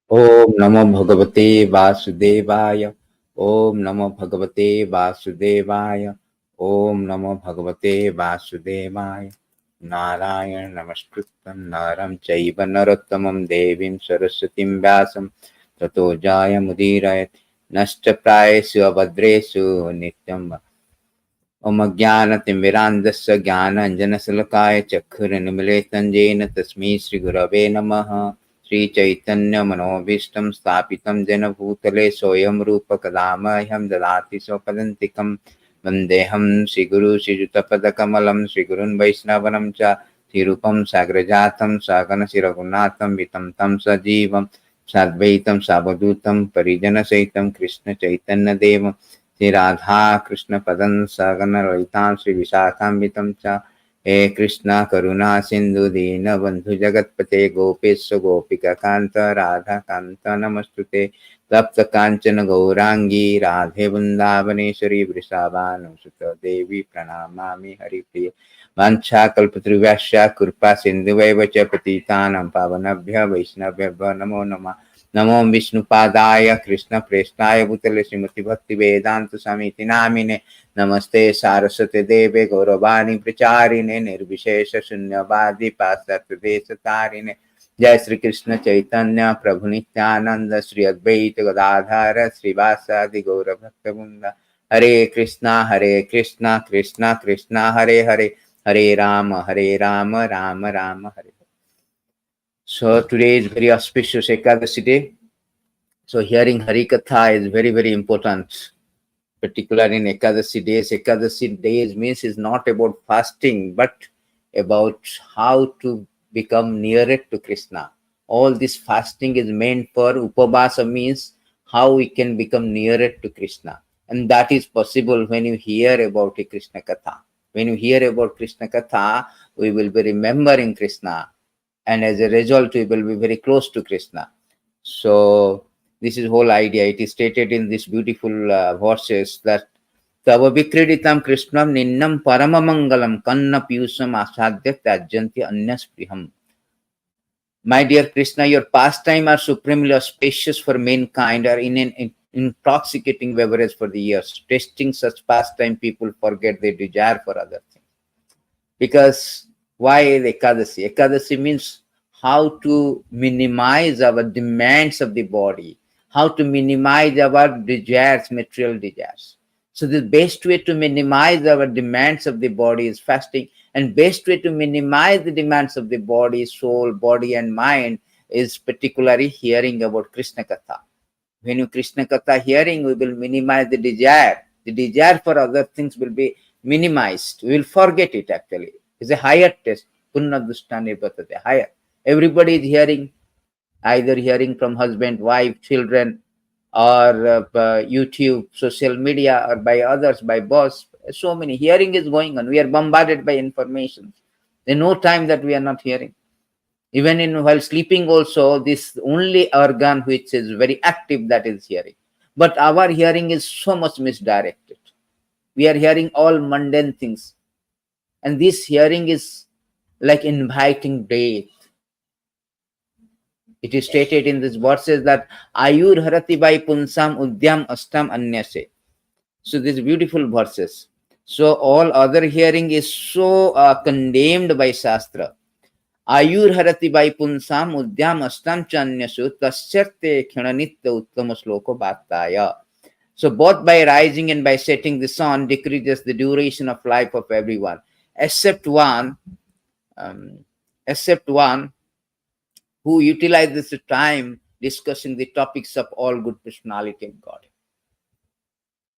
Om Namo Bhagavate Vasudevaya. Om Namo Bhagavate Vasudevaya. Om Namo Bhagavate Vasudevaya. Narayan Namaskritam Naram Chaiva Narottamam Devim Saraswatim Vyasam Tato Jaya Mudirayat Nashta Prayesu Avadresu Nityam Om Jnanatimirandasya Jnananjanasalakaya Chakkhurinamilitam Jena Tasmai Shri Gurave Namaha Shri Chaitanya Manobhishtam Sthapitam Jena Bhutale Soyam Rupa Kadamahyam Dadati Sopadantikam Vandeham Shri Guru Shri Jutapadakamalam Shri Gurun Vaishnavanam Cha Shri Rupam Sagrajatam Sagana Shiragunatam Vitam Tam Sajivam Sadvaitam Savadutam Parijana Saitam Krishna Chaitanya Devam Shri Radha Krishna पदं सगन ललितां श्री विशाखान्वितं च हे कृष्ण करुणा सिंधु दीन बंधु जगतपते गोपेश गोपिका कांत राधा कांत नमस्तुते तप्त कांचन गौरांगी राधे वृंदावनेश्वरी वृषभानुसुत देवी प्रणमामि हरिप्रिय वाञ्छाकल्पतरुभ्यश्च कृपा सिन्धुवैव च पतितानां पावनेभ्यो वैष्णवेभ्यो नमो नमः नमो विष्णुपादाय कृष्ण प्रेष्ठाय भूतले श्रीमती भक्ति वेदांत स्वामी नामिने नमस्ते सारस्वती देवे गौरवाणी प्रचारिणे निर्विशेष शून्यवादी पाश्चात्य देश तारिणे जय श्री कृष्ण चैतन्य प्रभु नित्यानंद श्री अद्वैत गदाधर श्रीवासादि गौर भक्तवृंद हरे कृष्णा कृष्णा कृष्णा हरे हरे हरे राम राम राम हरे. So today is very auspicious Ekadasi day. So hearing Harikatha is very, very important, particularly in Ekadasi days. Ekadasi days means is not about fasting, but about how to become nearer to Krishna. All this fasting is meant for Upavasa, means how we can become nearer to Krishna. And that is possible when you hear about a Krishna Katha. When you hear about Krishna Katha, we will be remembering Krishna. And as a result, we will be very close to Krishna. So this is whole idea. It is stated in these beautiful verses that Tava Vikriditam Krishnam Ninnam Paramamangalam Kanna Piyusam Asadya Tajyanti Anyaspriham. My dear Krishna, your pastime are supremely auspicious for mankind, are in an intoxicating beverage for the ears. Tasting such pastime, people forget their desire for other things. Because why is Ekadasi? Ekadasi means how to minimize our demands of the body, how to minimize our desires, material desires. So the best way to minimize our demands of the body is fasting, and best way to minimize the demands of the body, soul, body and mind is particularly hearing about Krishna Katha. When you Krishna Katha hearing, we will minimize the desire. The desire for other things will be minimized. We will forget it actually. It's a higher test. Punna dushtani patate, higher. Everybody is hearing, either hearing from husband, wife, children, or YouTube, social media, or by others, by boss. So many. Hearing is going on. We are bombarded by information. There's no time that we are not hearing. Even in while sleeping also, this only organ which is very active, that is hearing. But our hearing is so much misdirected. We are hearing all mundane things. And this hearing is like inviting death. It is stated in this verses that Ayur Harati Bai Punsam Udyam Astam Anyase. So these beautiful verses. So all other hearing is so condemned by Shastra. Ayur Harati Bai Punsam Udyam Astam Chanyasu Tasyarte Khananitya Uttama Sloko Bhattaya. So both by rising and by setting the sun decreases the duration of life of everyone, except one, um, except one who utilizes the time discussing the topics of all good personality of God.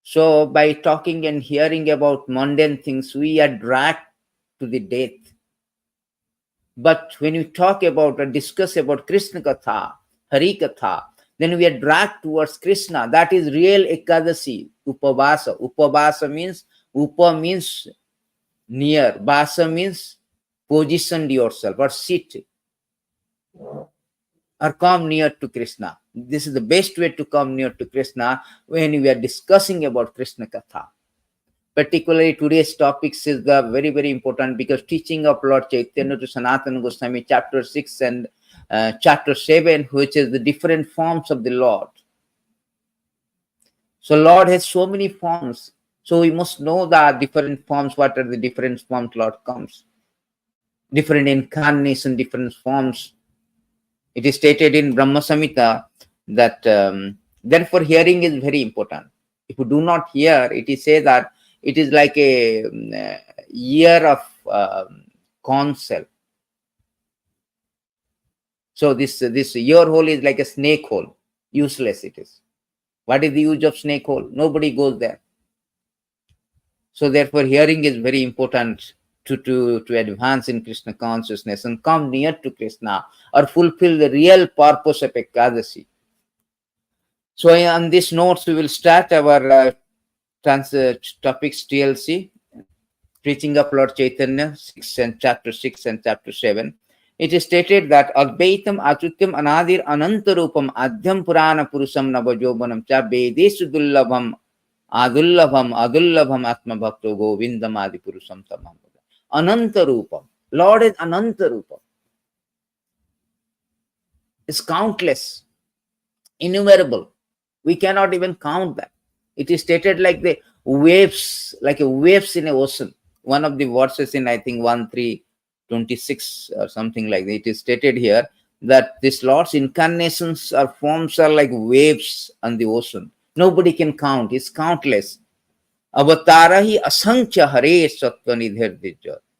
So by talking and hearing about mundane things, we are dragged to the death. But when we talk about or discuss about Krishna Katha, Hari Katha, then we are dragged towards Krishna. That is real Ekadasi, Upavasa. Upavasa means, Upa means near, Vasa means position yourself or sit or come near to Krishna. This is the best way to come near to Krishna when we are discussing about Krishna Katha. particularly today's topics is the very, very important, because teaching of Lord Chaitanya to Sanatana Goswami, chapter 6 and chapter 7, which is the different forms of the Lord. So Lord has so many forms. So we must know the different forms. What are the different forms Lord comes? Different incarnation, different forms. It is stated in Brahma Samhita that therefore hearing is very important. If you do not hear, it is said that it is like a year of corn cell. So this ear hole is like a snake hole. Useless it is. What is the use of snake hole? Nobody goes there. So therefore hearing is very important to advance in Krishna consciousness and come near to Krishna or fulfill the real purpose of Ekadasi. So on these notes, we will start our topics TLC, preaching of Lord Chaitanya, chapter 6 and chapter 7. It is stated that Advaitam Achutyam Anadir Anantarupam Adhyam Purana Purusam Navajobanam Cha Vedesu Dullabham Adullabham Atma Bhakto Govindam Adi Purusam Tamam. Anantarupam. Lord is Anantarupam. It's countless, innumerable. We cannot even count that. It is stated like the waves, like a waves in an ocean. One of the verses in, I think, 1:3:26 or something like that, it is stated here that this Lord's incarnations or forms are like waves on the ocean. Nobody can count. It's countless. Avatarahi asankhya hare sattva nidhir.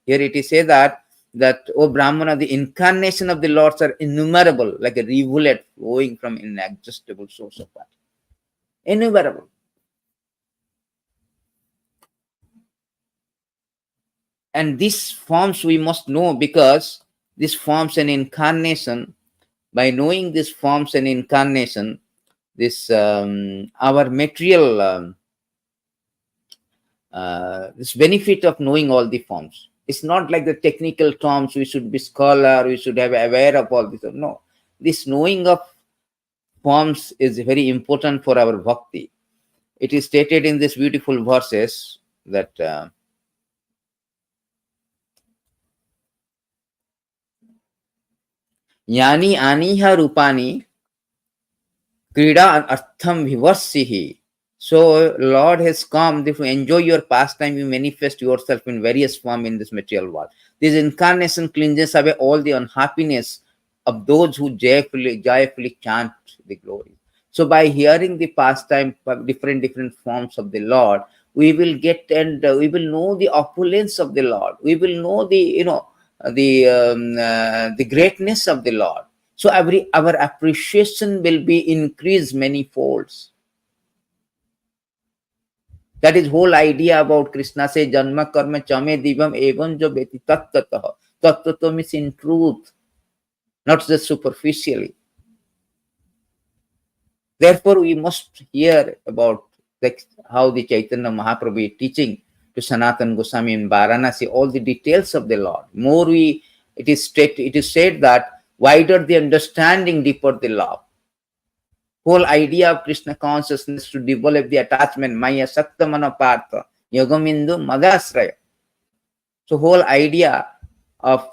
Here it is said that, O Brahmana, the incarnation of the Lords are innumerable, like a rivulet flowing from inexhaustible source of water. Innumerable. And these forms we must know, because this forms an incarnation. By knowing these forms and incarnation, this our material this benefit of knowing all the forms. It's not like the technical terms, we should be scholar, we should have aware of all this. No, this knowing of forms is very important for our bhakti. It is stated in these beautiful verses that Yani aniha rupani krida artham vivarsihi. So Lord has come to enjoy your pastime. You manifest yourself in various forms in this material world. This incarnation cleanses away all the unhappiness of those who joyfully chant the glory. So by hearing the pastime of different forms of the Lord, we will get and we will know the opulence of the Lord. We will know the the greatness of the Lord. So our appreciation will be increased many folds. That is whole idea about Krishna say Janma Karma Chame Divam Evam Jo Beti Tattataha. Tattata means in truth, not just superficially. Therefore, we must hear about how the Chaitanya Mahaprabhu is teaching to Sanatana Goswami in Varanasi all the details of the Lord. It is said that wider the understanding, deeper the love. Whole idea of Krishna consciousness to develop the attachment, Maya Saktamana Partha, Yogamindu Madasraya. So whole idea of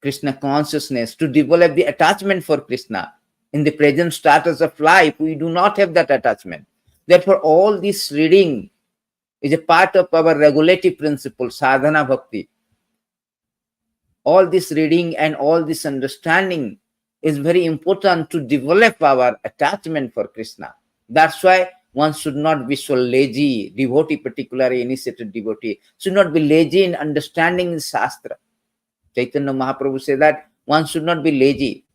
Krishna consciousness to develop the attachment for Krishna. In the present status of life, we do not have that attachment. Therefore, all this reading is a part of our regulative principle, sadhana bhakti. All this reading and all this understanding is very important to develop our attachment for Krishna. That's why one should not be so lazy, devotee, particularly initiated devotee, should not be lazy in understanding the Shastra. Chaitanya Mahaprabhu said that one should not be lazy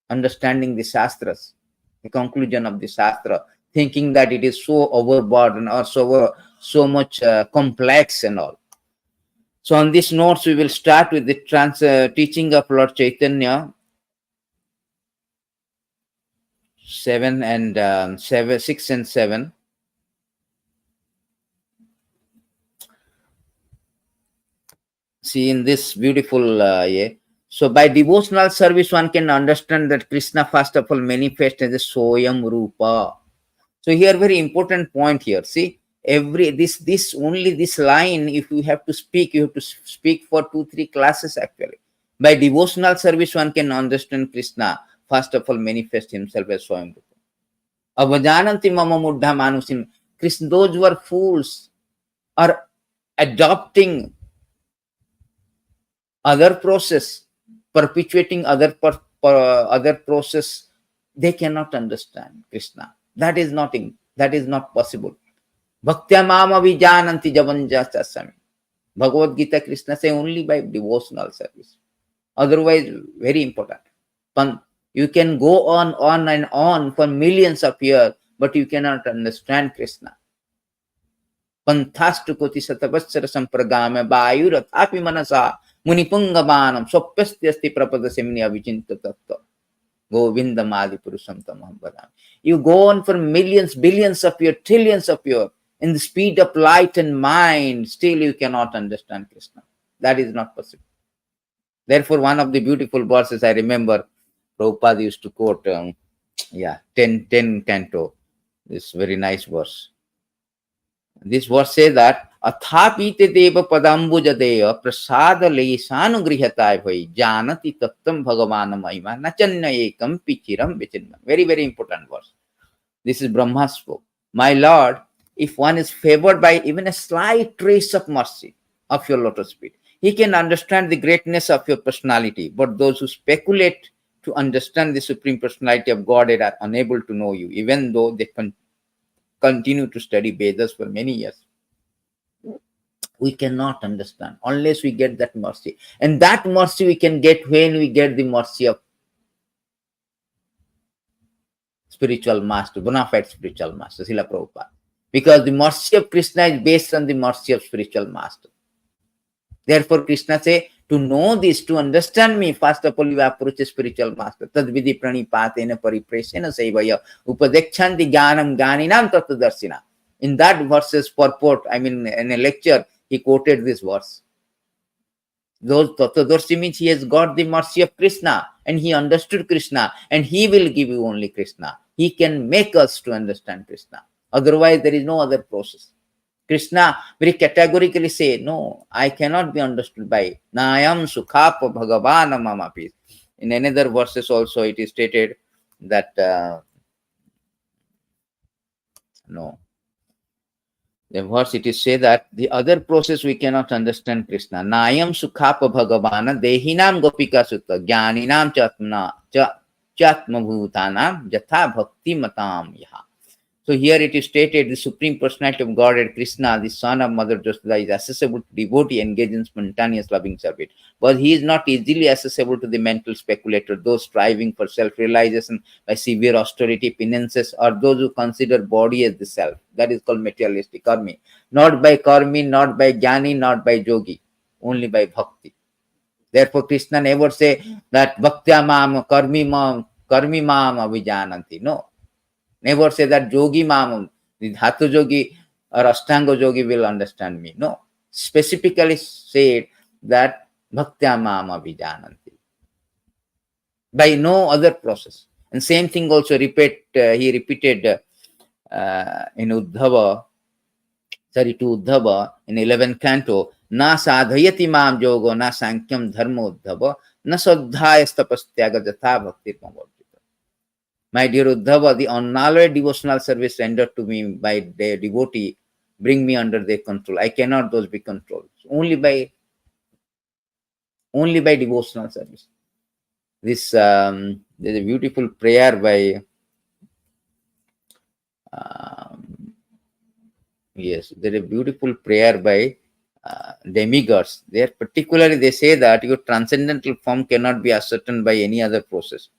understanding the Shastras, the conclusion of the Shastra, thinking that it is so overburdened or so much complex and all. So on these notes, we will start with the teaching of Lord Chaitanya, 6 and 7. See in this beautiful So by devotional service, one can understand that Krishna first of all manifests as a Soyam Rupa. So here very important point here. See, Every this only this line, if you have to speak, you have to speak for 2 3 classes actually. By devotional service one can understand Krishna. First of all, manifest himself as Swayambhu. Avajananti mama muddha manusim. Krishna, those who are fools are adopting other process, perpetuating other process. They cannot understand Krishna. That is not possible. Bhaktya mama vijananti javanja chasami. Bhagavad Gita, Krishna say only by devotional service. Otherwise, very important. You can go on and on for millions of years, but you cannot understand Krishna. Panthasthu koti satavatsara sampragame vayuratapi manasa munipungamanam swapyastyasti prapadasemi avichinta tattva. Govindam adi purusham tamaham vadami. You go on for millions, billions of years, trillions of years, in the speed of light and mind, still you cannot understand Krishna. That is not possible. Therefore, one of the beautiful verses I remember, Prabhupada used to quote, 10 canto, this very nice verse. This verse says that, Athapite deva padambujadeya prasada lesanugrihataye bhai janati tattam bhagavana mahima nachanya ekam pichiram vichinma. Very, very important verse. This is Brahma spoke. My Lord, if one is favored by even a slight trace of mercy of your lotus feet, he can understand the greatness of your personality. But those who speculate to understand the Supreme Personality of Godhead are unable to know you, even though they continue to study Vedas for many years. We cannot understand unless we get that mercy. And that mercy we can get when we get the mercy of spiritual master, bona fide spiritual master, Srila Prabhupada. Because the mercy of Krishna is based on the mercy of spiritual master. Therefore, Krishna say, to know this, to understand me, first of all, you approach a spiritual master. Tad vidhi pranipatena paripresena saivaya upadekchanti jnanam jnaninam tattvadarshina. In that verse's purport, I mean, in a lecture, he quoted this verse. Those tattvadarshi means he has got the mercy of Krishna and he understood Krishna and he will give you only Krishna. He can make us to understand Krishna. Otherwise, there is no other process. Krishna very categorically say, no, I cannot be understood by Nayam Sukhapa Bhagavana Mama Peace. In another verses also it is stated that no. The verse it is say that the other process we cannot understand Krishna. Nayam Sukhapa Bhagavana Dehinam Gopika Sutta Jnaninam Chatma Bhutanam Jatha Bhakti Matam Yaha. So here it is stated, the Supreme Personality of Godhead, Krishna, the son of Mother Josoda, is accessible to devotee engaged in spontaneous loving service. But he is not easily accessible to the mental speculator, those striving for self-realization by severe austerity, penances, or those who consider body as the self. That is called materialistic karmi. Not by karmi, not by jnani, not by yogi, only by bhakti. Therefore, Krishna never say that bhaktya mam, karmi mam avijananti. No. Never say that yogi mam, the dhatu yogi or ashtanga yogi will understand me. No. Specifically said that bhaktya mam avijananti. By no other process. And same thing also he repeated in Uddhava, to Uddhava in 11th canto, na sadhayati mam yogo na sankyam dharma uddhava na saddhaya tapastyaga jatha bhakti pamavati. My dear Uddhava, the unalloyed devotional service rendered to me by their devotee bring me under their control. I cannot those be controlled. Only by devotional service. This there's a beautiful prayer by yes, there's a beautiful prayer by demigods. There particularly they say that your transcendental form cannot be ascertained by any other process.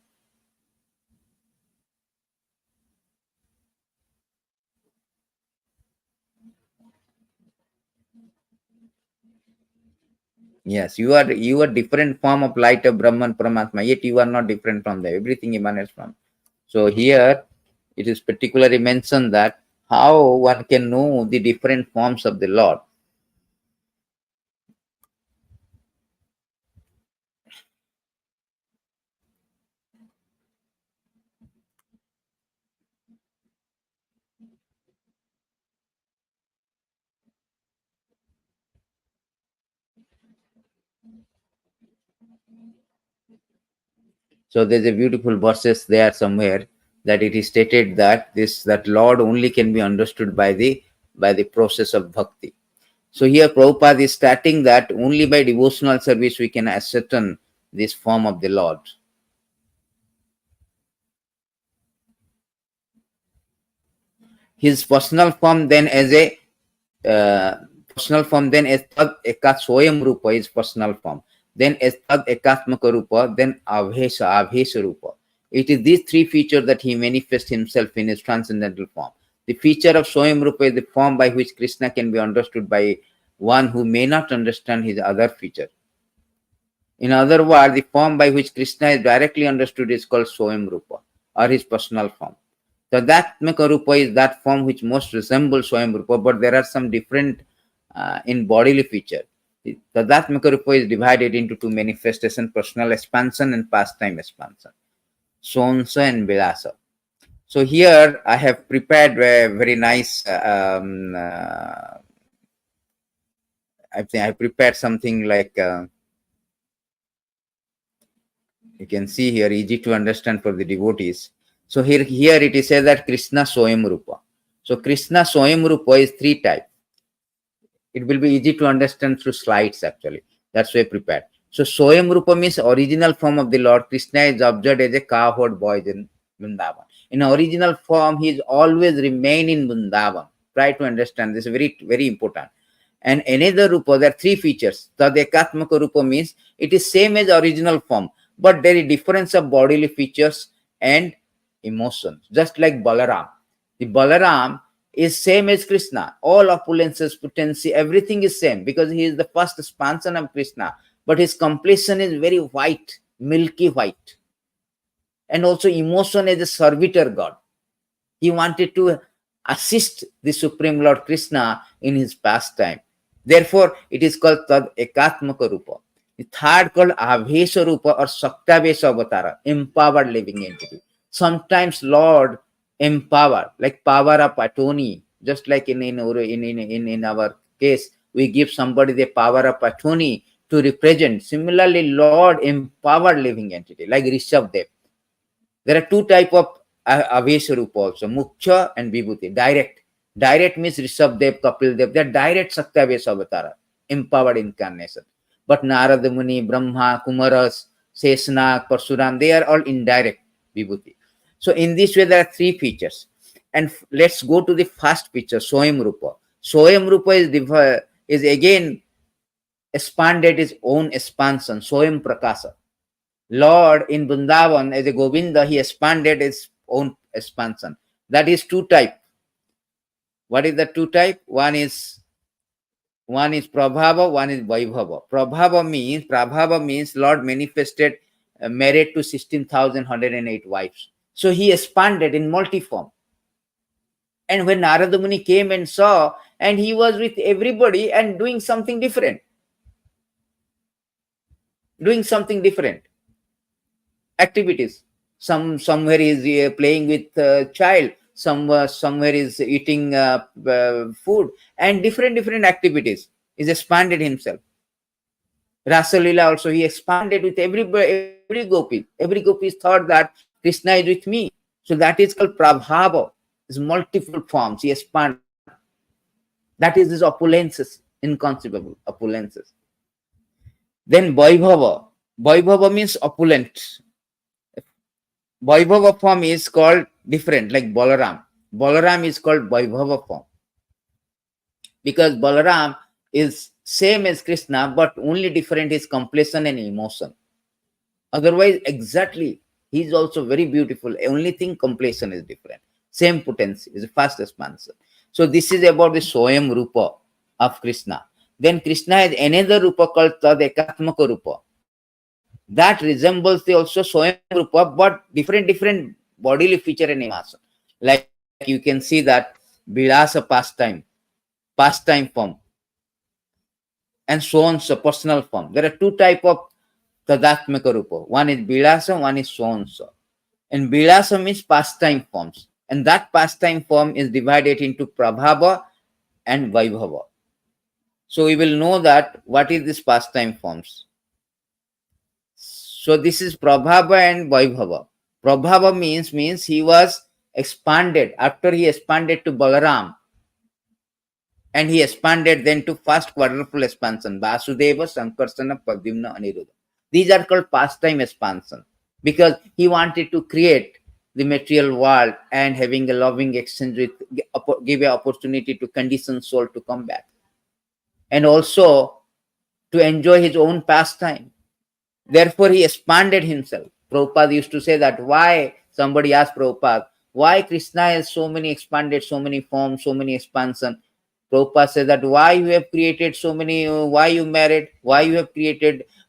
Yes, you are different form of light of Brahman Paramatma, yet you are not different from them. Everything emanates from. So here it is particularly mentioned that how one can know the different forms of the Lord. So there's a beautiful verses there somewhere that it is stated that that Lord only can be understood by the process of bhakti. So here Prabhupada is starting that only by devotional service we can ascertain this form of the Lord. His personal form then as a personal form, then as tad ekat soyam rupa is personal form, then as tad ekatmaka rupa, then avhesa rupa. It is these three features that he manifests himself in his transcendental form. The feature of soyam rupa is the form by which Krishna can be understood by one who may not understand his other feature. In other words, the form by which Krishna is directly understood is called soyam rupa, or his personal form. Tadatmaka rupa is that form which most resembles Swayam Rupa, but there are some different in bodily feature. Tadatmaka rupa is divided into two manifestations: personal expansion and pastime expansion, Sonsa and Vilasa. So here I have prepared a very nice, I think I prepared something like, you can see here, easy to understand for the devotees. So here it is said that Krishna Swayam Rupa. So Krishna Swayam Rupa is three types. It will be easy to understand through slides actually. That's why I prepared. So Soyam Rupa means original form of the Lord. Krishna is observed as a cowherd boy in Vrindavan. In original form, he is always remain in Vrindavan. Try to understand this is very, very important. And another Rupa, there are three features. Tadekatmaka Rupa means it is same as original form, but there is difference of bodily features and emotions. Just like Balaram. The Balaram is same as Krishna. All opulences, potency, everything is same because he is the first expansion of Krishna. But his completion is very white, milky white. And also emotion as a servitor God. He wanted to assist the Supreme Lord Krishna in his pastime. Therefore, it is called Tad Ekatmaka Rupa. The third called Avhesa Rupa or Saktavesa Avatara, empowered living entity. Sometimes Lord empower, like power of attorney, just like in our case, we give somebody the power of attorney to represent. Similarly, Lord empowered living entity, like Rishabdev. There are two type of Avesha also, Mukhya and Vibhuti, direct. Direct means Rishabdev, Kapildev, they are direct Saktavesa Avatara, empowered incarnation. But Narada Muni, Brahma, Kumaras, Sesnak, Parsuram, they are all indirect Vibhuti. So in this way, there are three features. And let's go to the first feature, Soyam Rupa. Soyam Rupa is again expanded his own expansion, Soyam Prakasa. Lord in Vrindavan as a Govinda, he expanded his own expansion. That is two type. What is the two type? One is Prabhava, one is Vaibhava. Prabhava means Lord manifested married to 16,108 wives. So he expanded in multiform. And when Narada Muni came and saw, and he was with everybody and doing something different. Activities. Somewhere is playing with child, somewhere is eating food, and different activities. Is expanded himself. Rasalila also he expanded with every gopi. Every gopi thought that Krishna is with me. So that is called Prabhava. It's multiple forms. He expanded. That is his opulences, inconceivable opulences. Then Vaibhava. Vaibhava means opulent. Vaibhava form is called different, like Balaram. Balaram is called Vaibhava form. Because Balaram is same as Krishna, but only different is completion and emotion. Otherwise, exactly, he is also very beautiful. Only thing completion is different. Same potency is the first expansion. So this is about the Soyam Rupa of Krishna. Then Krishna has another Rupa called Tad Ekatmaka Rupa. That resembles the also Soyam Rupa, but different bodily feature and emotion. Like you can see that Vilasa pastime form, and so on, so personal form. There are two type of Tadatmaka Rupa. One is Vilasa, one is so on so. And Vilasa means pastime forms. And that pastime form is divided into Prabhava and Vaibhava. So we will know that what is this pastime forms. So this is Prabhava and Vaibhava. Prabhava means he was expanded. After he expanded to Balaram, and he expanded then to first quadruple expansion, Vasudeva, Sankarsana, Pradyumna, Aniruddha. These are called pastime expansion, because he wanted to create the material world and having a loving exchange with, give an opportunity to conditioned soul to come back, and also to enjoy his own pastime. Therefore, he expanded himself. Prabhupada used to say that why, somebody asked Prabhupada, why Krishna has so many expanded, so many forms, so many expansion. Prabhupada said that why you have created so many, why you married, why you have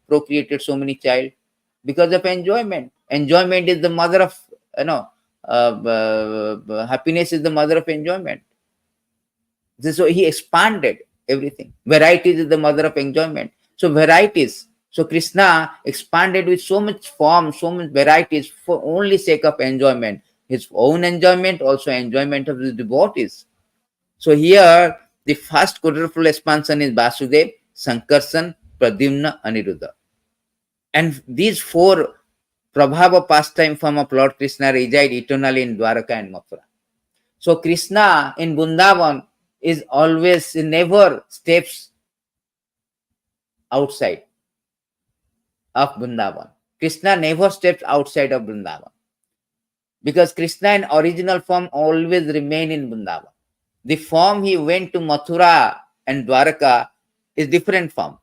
procreated so many child? Because of enjoyment. Enjoyment is the mother of, happiness is the mother of enjoyment. So he expanded everything. Varieties is the mother of enjoyment. So varieties. So Krishna expanded with so much form, so much varieties for only sake of enjoyment. His own enjoyment, also enjoyment of the devotees. So here the first quadruple expansion is Vasudev, Sankarsan, Pradyumna, Aniruddha. And these four Prabhava pastime form of Lord Krishna reside eternally in Dwaraka and Mathura. So Krishna in Vrindavan is always, never steps outside of Vrindavan. Krishna never steps outside of Vrindavan, because Krishna in original form always remain in Vrindavan. The form he went to Mathura and Dwaraka is different form.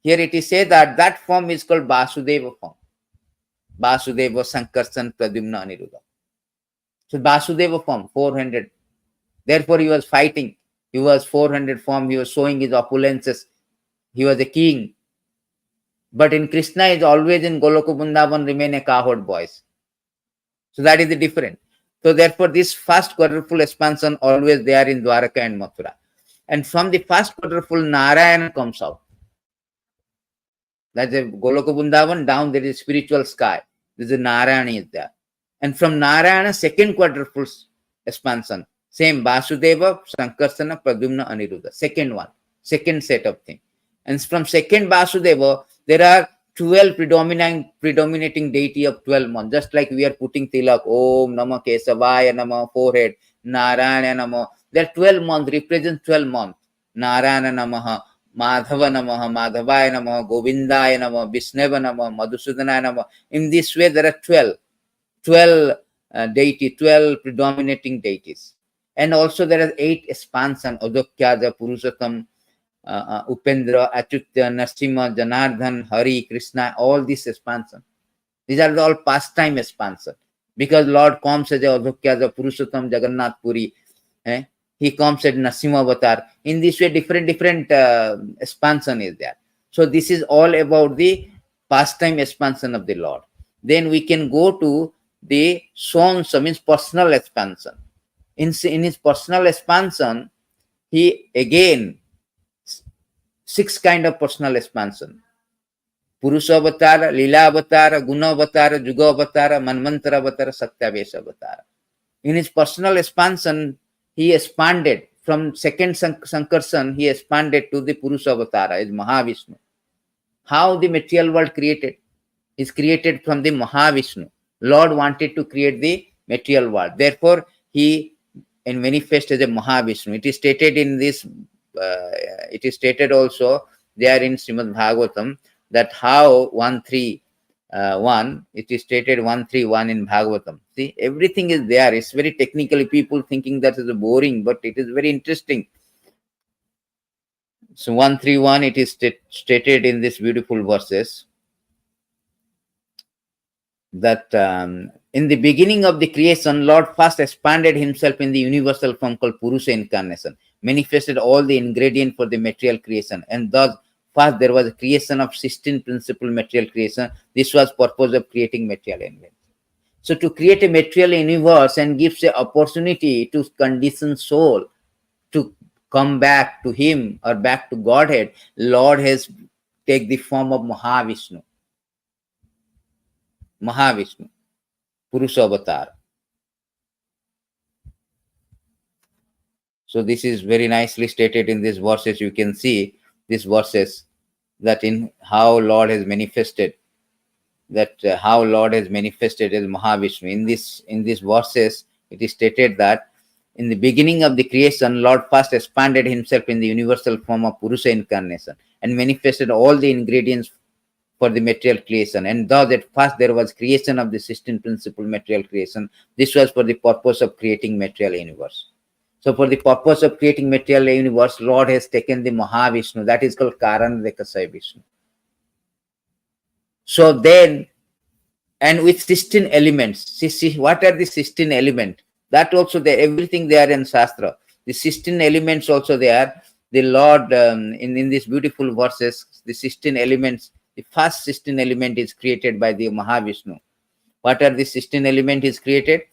Here it is said that that form is called Vasudeva form. Vasudeva, Sankarsan, Pradyumna, Aniruddha. So Vasudeva form, 400. Therefore he was fighting. He was 400 form. He was showing his opulences. He was a king. But in Krishna is always in Goloka Vrindavan remain a cowherd voice. So that is the difference. So therefore this first quadruple expansion always there in Dwaraka and Mathura. And from the first quadruple, Narayana comes out. That's a Goloka Vrindavan, down there is spiritual sky. This is Narayana is there. And from Narayana, second quadruple expansion. Same Vasudeva, Sankarsana, Pradyumna, Aniruddha. Second one. Second set of things. And from second Vasudeva, there are 12 predominating deity of 12 months. Just like we are putting tilak, Om Nama Kesavaya Nama, forehead, Narayana Nama. There are 12 months, represent 12 months. Narayana Namaha, Madhava Namaha, Madhavaya Namaha, Govindaya Namaha, Visnava Namaha, Madhusudana Namaha. In this way, there are 12 deity, 12 predominating deities. And also there are 8 expansion, Adokyaja, Purushotam, Upendra, Achutya, Narsimha, Janardhan, Hari, Krishna, all these expansion. These are all pastime expansion. Because Lord comes as a Adokyaja, Purushotam, Jagannath Puri. He comes as Narsimha Avatar. In this way, different expansion is there. So this is all about the pastime expansion of the Lord. Then we can go to the Sonsa, means personal expansion. In his personal expansion, he again 6 kind of personal expansion. Purusha Avatara, Lila Avatara, Guna Avatara, Juga Avatara, Manvantara Avatara, Satyavesha Avatara. In his personal expansion, he expanded from second Sankarsan, he expanded to the Purusha Avatara, is Mahavishnu. How the material world created? Is created from the Mahavishnu. Lord wanted to create the material world. Therefore, he manifest as a Mahavishnu. It is stated in this, it is stated also there in Srimad Bhagavatam, that how 131, it is stated 131 in Bhagavatam. See, everything is there. It's very technically, people thinking that is boring, but it is very interesting. So 131, it is stated in these beautiful verses that in the beginning of the creation, Lord first expanded himself in the universal form called Purusha incarnation, manifested all the ingredient for the material creation, and thus first there was a creation of 16 principal material creation. This was purpose of creating material invention. So to create a material universe and gives an opportunity to conditioned soul to come back to him or back to Godhead, Lord has take the form of Mahavishnu. Mahavishnu, Purusha Avatar. So this is very nicely stated in these verses. You can see these verses that in how Lord has manifested that how Lord has manifested as Mahavishnu. In these verses, it is stated that in the beginning of the creation, Lord first expanded himself in the universal form of Purusha incarnation and manifested all the ingredients for the material creation. And thus at first there was creation of the 16 principle material creation. This was for the purpose of creating material universe. So for the purpose of creating material universe, Lord has taken the Mahavishnu, that is called Karanadekasaya Vishnu. So then, and with 16 elements, see what are the 16 elements? That also there, everything there in Shastra. The 16 elements also there. The Lord, in these beautiful verses, the 16 elements, the first 16 element is created by the Mahavishnu. What are the 16 elements is created?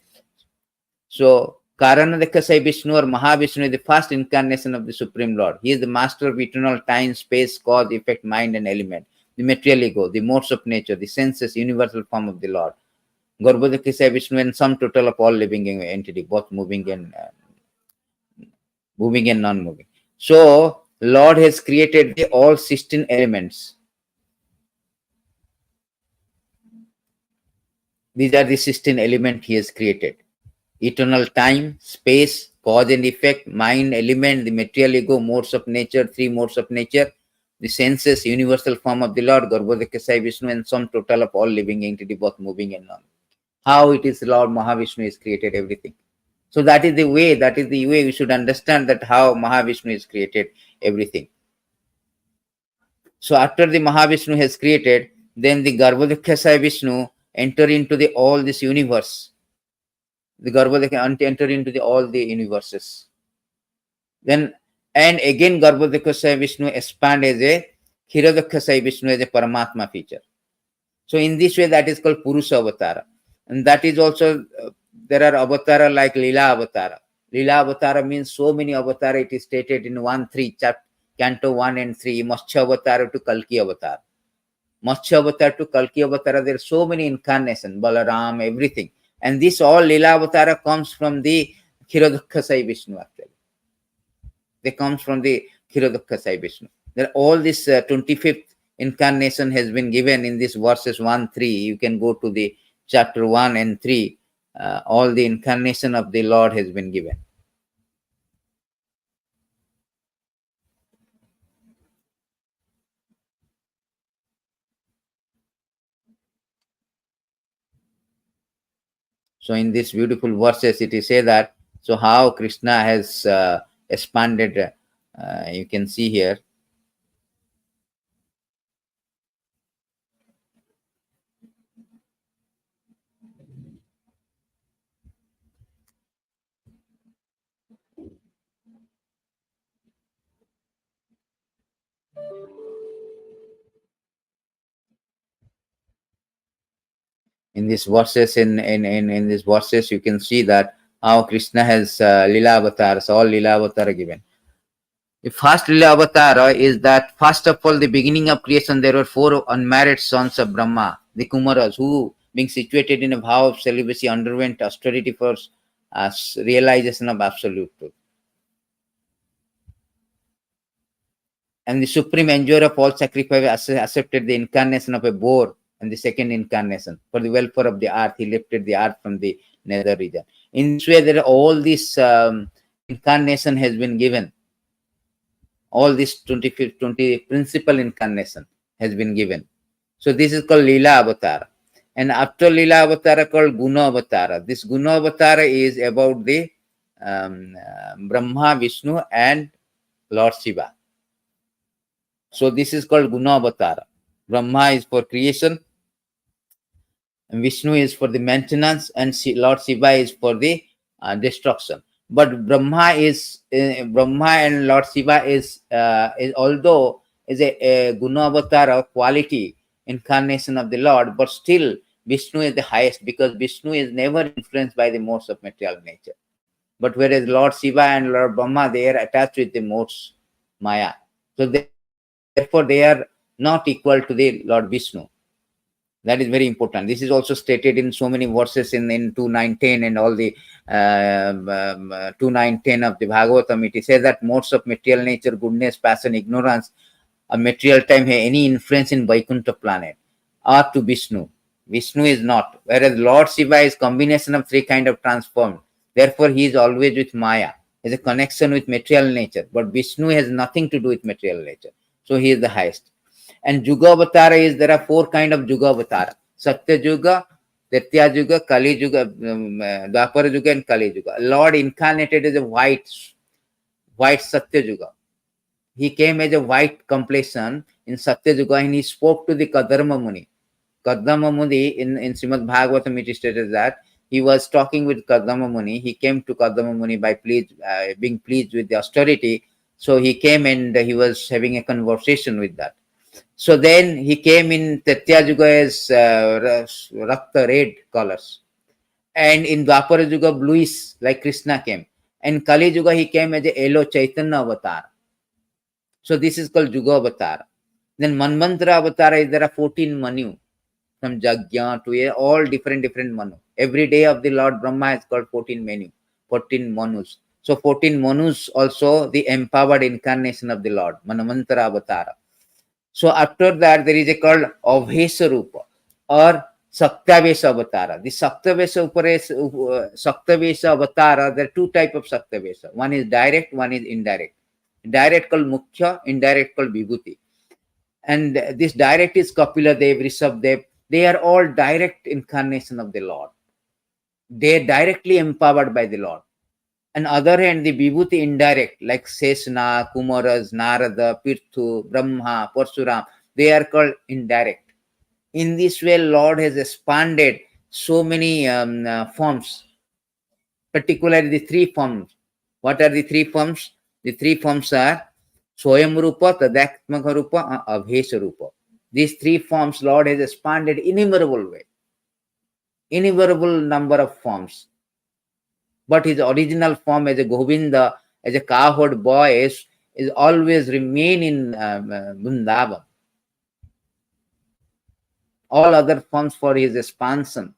So, Karanadekasaya Vishnu or Mahavishnu is the first incarnation of the Supreme Lord. He is the master of eternal time, space, cause, effect, mind, and element. The material ego, the modes of nature, the senses, universal form of the Lord. Garbhodakasaya Vishnu and sum total of all living entity, both moving and non-moving. So, Lord has created the all 16 elements. These are the 16 elements he has created. Eternal time, space, cause and effect, mind, element, the material ego, modes of nature, three modes of nature, the senses, universal form of the Lord, Garbhodakasaya Vishnu, and sum total of all living entity, both moving and non. How it is Lord Mahavishnu has created everything. So that is the way we should understand that how Mahavishnu has created everything. So after the Mahavishnu has created, then the Garbhodakasaya Vishnu enter into the all this universe. The Garbhodakasaya enter into the all the universes. Then and again Garbhodakasaya Vishnu expand as a Kshirodakasaya Vishnu as a Paramatma feature. So in this way that is called Purusha Avatara. And that is also there are avatara like Lila Avatara. Lila Avatara means so many avatara. It is stated in 1-3 chapter Canto 1 and 3, Matsya Avatara to Kalki Avatar. Matsya Avatar to Kalki Avatara, there are so many incarnations, Balaram, everything. And this all Lila Avatara comes from the Kshirodakasaya Vishnu actually. They comes from the Kshirodakasaya Vishnu. There all this 25th incarnation has been given in these verses 1-3. You can go to the chapter 1 and 3. All the incarnation of the Lord has been given. So in these beautiful verses, it is said that, so how Krishna has expanded, you can see here. In these verses, in these verses, you can see that how Krishna has Lila avatars, all Lila avatar given. The first Lila Avatara is that first of all, the beginning of creation, there were 4 unmarried sons of Brahma, the Kumaras, who, being situated in a vow of celibacy, underwent austerity for realization of absolute truth. And the supreme enjoyer of all sacrifice accepted the incarnation of a boar and the second incarnation. For the welfare of the earth, he lifted the earth from the nether region. In this way, there are all this incarnation has been given. All this 20 principal incarnation has been given. So this is called Leela Avatara. And after Leela Avatara called Guna Avatara. This Guna Avatara is about the Brahma, Vishnu and Lord Shiva. So this is called Guna Avatara. Brahma is for creation, and Vishnu is for the maintenance, and Lord Shiva is for the destruction. But Brahma and Lord Shiva is although is a Guna Avatara quality incarnation of the Lord, but still Vishnu is the highest because Vishnu is never influenced by the modes of material nature. But whereas Lord Shiva and Lord Brahma, they are attached with the modes Maya. So therefore they are not equal to the Lord Vishnu. That is very important. This is also stated in so many verses in 2.9.10 and all the 2.9.10 of the Bhagavatam. It says that modes of material nature, goodness, passion, ignorance, a material time have any influence in Vaikuntha planet or to Vishnu. Vishnu is not. Whereas Lord Shiva is combination of three kind of transformed. Therefore, he is always with Maya. He has a connection with material nature. But Vishnu has nothing to do with material nature. So he is the highest. And Juga Avatara is, there are four kind of Juga Avatara. Satya Juga, Tretya Juga, Kali Juga, Dwapara Juga and Kali Juga. Lord incarnated as a white Satya Juga. He came as a white complexion in Satya Juga and he spoke to the Kadharma Muni. Kadharma Muni in Srimad Bhagavatam it is stated that he was talking with Kadharma Muni. He came to Kadharma Muni by being pleased with the austerity. So he came and he was having a conversation with that. So then he came in Tretya Yuga as Rakta, red colors. And in Dwapara Yuga, bluish, like Krishna came. And Kali Yuga, he came as a yellow Chaitanya avatar. So this is called Yuga avatar. Then Manvantara avatar is, there are 14 Manu. From Jagya to all different Manu. Every day of the Lord Brahma is called 14 Manu, 14 Manus. So 14 Manus also the empowered incarnation of the Lord, Manvantara Avatara. So after that there is a called Avhesa Rupa or Saktavesa Avatara. The Saktavesa Avatara, there are two types of Saktavesa. One is direct, one is indirect. Direct called Mukhya, indirect called Vibhuti. And this direct is Kapila Dev, Rishabh Dev. They are all direct incarnation of the Lord. They are directly empowered by the Lord. On other hand, the Vibhuti indirect, like Sesna, Kumaras, Narada, Pirthu, Brahma, Parsuram, they are called indirect. In this way, Lord has expanded so many forms, particularly the three forms. What are the three forms? The three forms are Swayam Rupa, Tadatmaka Rupa, and Abhesa Rupa. These three forms Lord has expanded innumerable way. Innumerable number of forms. But his original form as a Govinda, as a cowherd boy, is always remain in Vrindavan. All other forms for his expansion.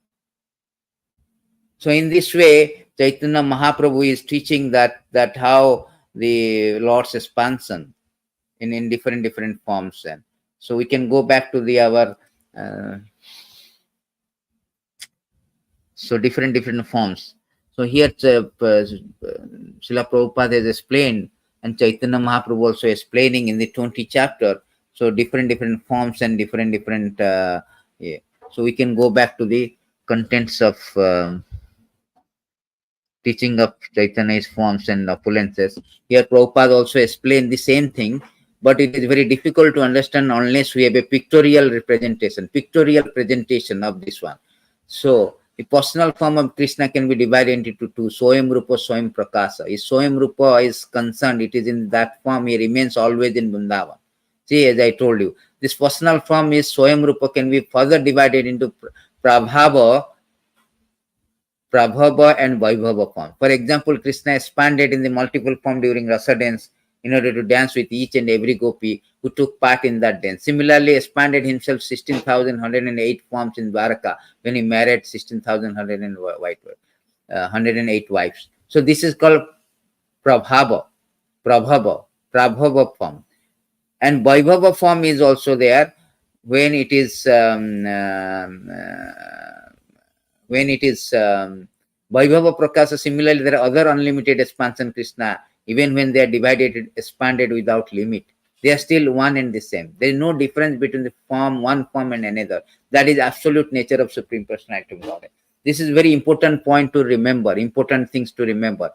So in this way, Chaitanya Mahaprabhu is teaching that how the Lord's expansion in different forms. And so we can go back to our so different forms. So here Srila Prabhupada has explained, and Chaitanya Mahaprabhu also explaining in the 20th chapter. So different forms and different yeah. So we can go back to the contents of teaching of Chaitanya's forms and opulences. Here Prabhupada also explained the same thing, but it is very difficult to understand unless we have a pictorial presentation of this one. So the personal form of Krishna can be divided into two, Soyam Rupa, Soyam Prakasa. If Soyam Rupa is concerned, it is in that form, he remains always in Vrindavan. See, as I told you, this personal form is Soyam Rupa, can be further divided into Prabhava and Vaibhava form. For example, Krishna expanded in the multiple form during Rasa dance in order to dance with each and every gopi who took part in that dance. Similarly, expanded himself 16,108 forms in Dwaraka when he married 16,108 wives. So this is called Prabhava form. And Vaibhava form is also there when it is Vaibhava Prakasa. Similarly, there are other unlimited expansion Krishna, even when they are expanded without limit. They are still one and the same. There is no difference between the one form and another. That is absolute nature of Supreme Personality of Godhead. This is very important point to remember, important things to remember.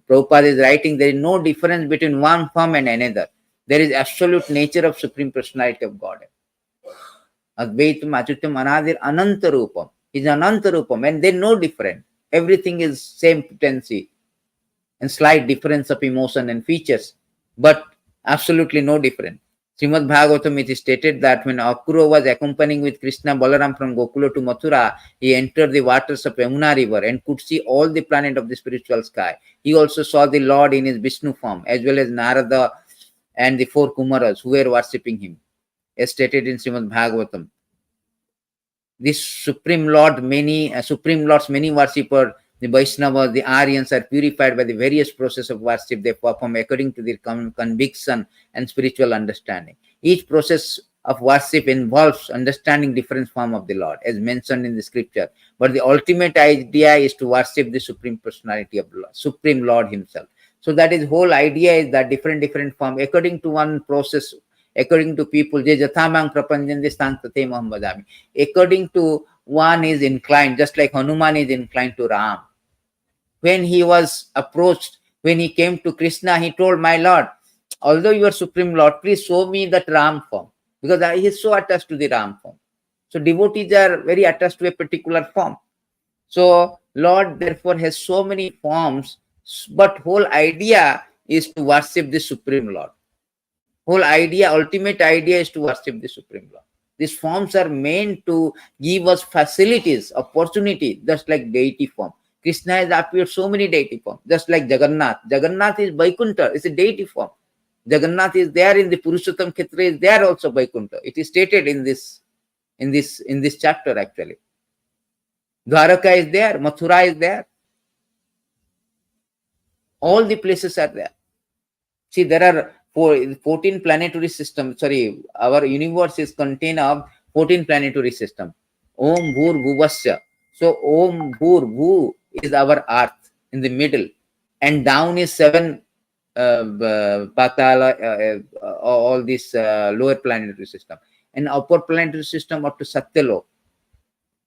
Prabhupada is writing, there is no difference between one form and another. There is absolute nature of Supreme Personality of Godhead. Advaitam Achutam Anadir Ananta Rupam. Is Ananta Rupam, and they're no different. Everything is same potency and slight difference of emotion and features, but absolutely no different. Srimad Bhagavatam, it is stated that when Akrura was accompanying with Krishna Balaram from Gokula to Mathura, he entered the waters of Yamuna river and could see all the planet of the spiritual sky. He also saw the Lord in his Vishnu form, as well as Narada and the four Kumaras who were worshipping him, as stated in Srimad Bhagavatam. This Supreme Lord's many worshippers, the Vaishnavas, the Aryans, are purified by the various process of worship they perform according to their conviction and spiritual understanding. Each process of worship involves understanding different form of the Lord, as mentioned in the scripture. But the ultimate idea is to worship the Supreme Personality of the Lord, Supreme Lord Himself. So that is whole idea is that different form, according to one process, according to people, according to one is inclined, just like Hanuman is inclined to Ram. When he was approached, when he came to Krishna, he told, my Lord, although you are Supreme Lord, please show me that Ram form, because he is so attached to the Ram form. So devotees are very attached to a particular form. So Lord therefore has so many forms, but whole idea is to worship the Supreme Lord. Whole idea, ultimate idea is to worship the Supreme Lord. These forms are meant to give us facilities, opportunity, just like deity form. Krishna has appeared so many deity forms, just like Jagannath. Jagannath is Vaikuntha, it's a deity form. Jagannath is there in the Purushottam Kshetra, is there also Vaikuntha. It is stated in this chapter actually. Dwaraka is there, Mathura is there. All the places are there. See, there are 14 planetary systems. Sorry, our universe is contained of 14 planetary systems. Om Bhur Bhuvasya. So Om Bhur Bhu is our earth in the middle, and down is 7 Patala, all these lower planetary system, and upper planetary system up to Satyalok.